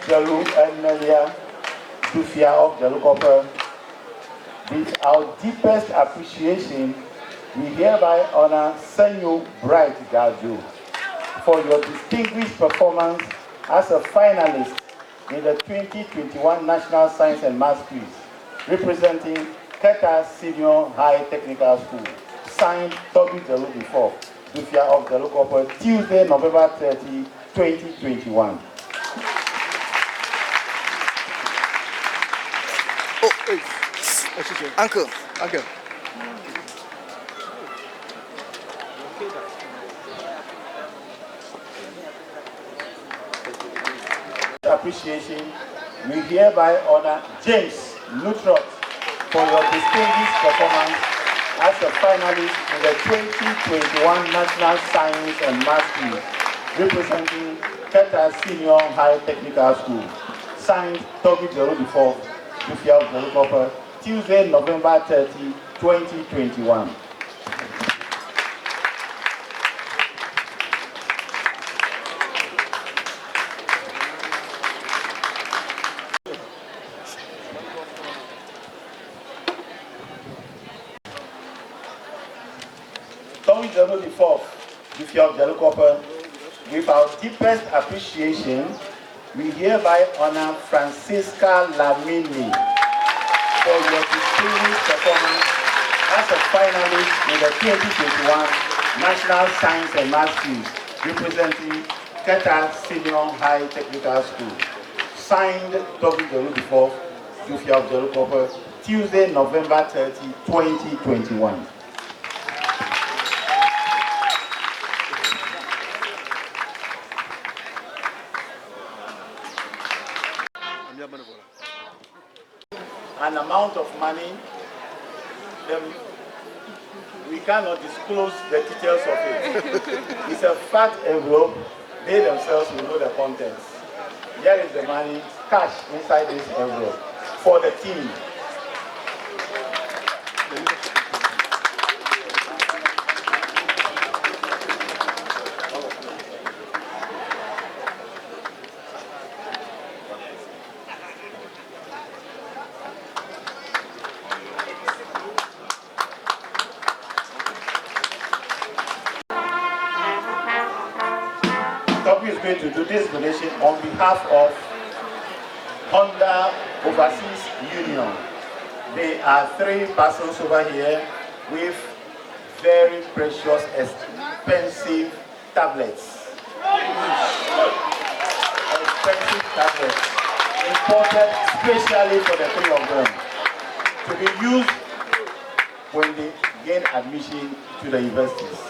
Jalu and Melia Dufia of Jalu Copper. With our deepest appreciation, we hereby honor Senyo Bright Gaju for your distinguished performance as a finalist in the 2021 National Science and Maths Quiz, representing Keta Senior High Technical School. Signed, Toby Jalu before, Dufia of Jalu Copper, Tuesday, November 30, 2021. Oh, hey. Uncle. Appreciation, we hereby honor James Lutrot for your distinguished performance as a finalist in the 2021 National Science and Maths Quiz, representing Keta Senior High Technical School. Signed, Toby Jalu before, Dufia of Jalu Copper, Tuesday, November 30, 2021. Toby Jalu before, Dufia of Jalu Copper, with our deepest appreciation, we hereby honor Francisca Lamini for your distinguished performance as a finalist in the 2021 National Science and Maths Quiz, representing Keta Senior High Technical School. Signed, Toby Jalu before, Dufia of Jalu Copper, Tuesday, November 30, 2021. An amount of money, we cannot disclose the details of it. It's a fat envelope. They themselves will know the contents. Here is the money, cash inside this envelope for the team. Toby is going to do this donation on behalf of Honda Overseas Union. There are 3 persons over here with very precious, expensive tablets. Expensive tablets, imported specially for the 3 of them, to be used when they gain admission to the universities.